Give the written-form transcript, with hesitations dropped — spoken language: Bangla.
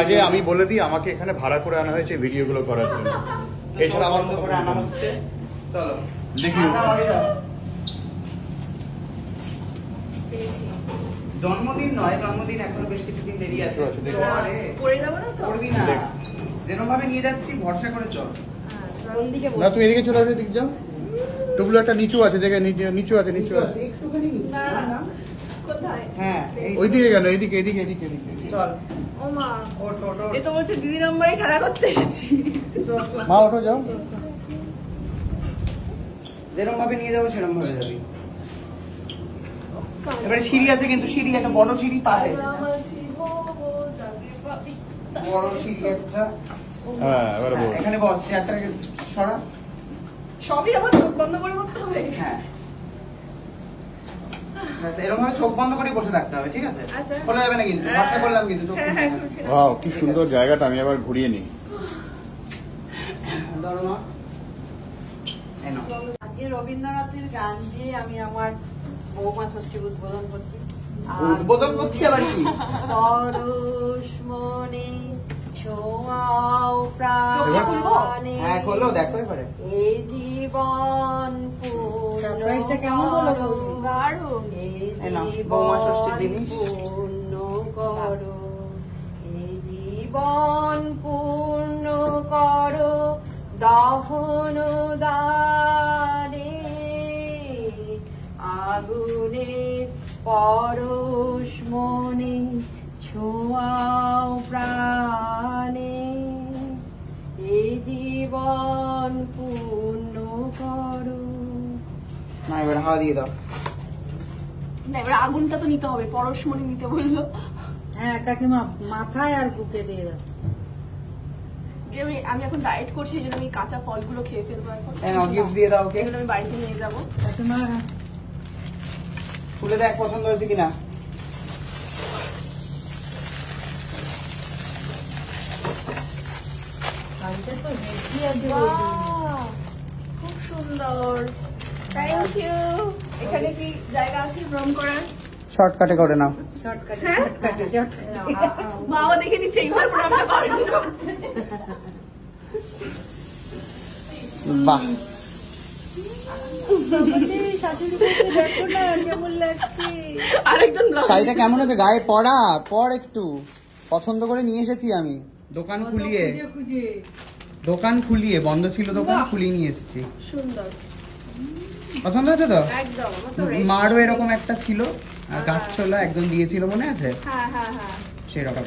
আগে আমি বলে দিই, আমাকে এখানে ভাড়া করে আনা হয়েছে ভিডিওগুলো করার জন্য। এছাড়া আমার বন্ধ করে আনা হচ্ছে। চলো দেখি জন্মদিন নয়, জন্মদিন এখনো বেশ কিছুদিন দেরি আছে। করবি না, যেরকম ভাবে নিয়ে যাচ্ছি ভরসা করে চল। না তুমি এদিকে চলে আসো, এদিকে যাও। টুবলু একটা নিচু আছে, দেখে নিচু আছে, নিচু আছে একটুখানি হ্যাঁ ওইদিকে কেন, এদিকে এদিকে এদিকে এদিকে চল। ও মা, ওঠ ওঠ ওঠ। এ তো বলছে দিদি নম্বরে খেলা করতে এসেছি। মা ওঠো, যাও। যেরকম ভাবে নিয়ে যাবো সেরকম ভাবে যাবি। এবারে সিঁড়ি আছে কিন্তু, সিঁড়ি একটা বড় সিঁড়ি পাবে, বড় সিঁড়ি একটা। হ্যাঁ এবারে বল। এখানে বস, চেয়ারটাকে সরা। সবই আবার চোখ বন্ধ করে করতে হবে। হ্যাঁ এরকম ভাবে চোখ বন্ধ করে বসে থাকতে হবে, ঠিক আছে? আচ্ছা। খোলা যাবে না কিন্তু, ভরসা করলাম কিন্তু চোখ হ্যাঁ হ্যাঁ খুলছি না। ওয়াও কি সুন্দর জায়গাটা, আমি আবার ঘুরিয়ে নিই। ধরো মা। এই নাও। আজকে রবীন্দ্রনাথের গান দিয়ে আমি আমার বৌমা ষষ্ঠী উদ্বোধন করছি। উদ্বোধন করছি আবার কি? পরশ মনে ছোঁয়াও প্রাণে, হ্যাঁ খোলো, দেখো এবারে। এই জীবন সারপ্রাইজটা কেমন হলো? দারুণ। এই নাও, বৌমা ষষ্ঠীর জিনিস। পূর্ণ করো, এই জীবন পূর্ণ করো দহন দানে, আগুনের পরশ মনে ছোঁয়াও প্রাণে, এই জীবন পূর্ণ করো। না এবার হাওয়া দিয়ে দাও। না এবার আগুনটা তো নিতে হবে, পরশমণি নিতে বললো। হ্যাঁ কাকিমা, মাথায় আর বুকে দিয়ে দাও। আমি এখন ডায়েট করছি, এই জন্য আমি কাঁচা ফলগুলো খেয়ে ফেলবো এখন। এই নাও, গিফট দিয়ে দাও ওকে। এগুলো আমি বাড়িতে নিয়ে যাবো। কাকিমা খুলে দেখ পছন্দ হয়েছে কিনা। শাড়িটা তো হেভি আছে। বাহ, খুব সুন্দর, থ্যাংক ইউ। এখানে কি জায়গা আছে ভ্রমণ করার? শর্টকাটে করে নাও। শর্টকাটে হ্যাঁ? শর্টকাটে শর্টকাটে। মা আমার দেখে দিচ্ছে এইভাবে প্রণামটা করেন। বাহ দেখো না কেমন লাগছে। আরেকজন ব্লগ শাড়িটা কেমন হয়েছে? গায়ে পড়া পর একটু পছন্দ করে নিয়ে এসেছি আমি, দোকান খুলিয়ে। খুঁজে দোকান খুলিয়ে, বন্ধ ছিল দোকান, খুলিয়ে নিয়ে এসেছি। সুন্দর, পছন্দ হয়েছে তো? একদম। আমার তো রেডি। মারও এরকম একটা ছিল, গাছ ছোলা একজন দিয়েছিল, মনে আছে? হ্যাঁ হ্যাঁ হ্যাঁ। সেরকম।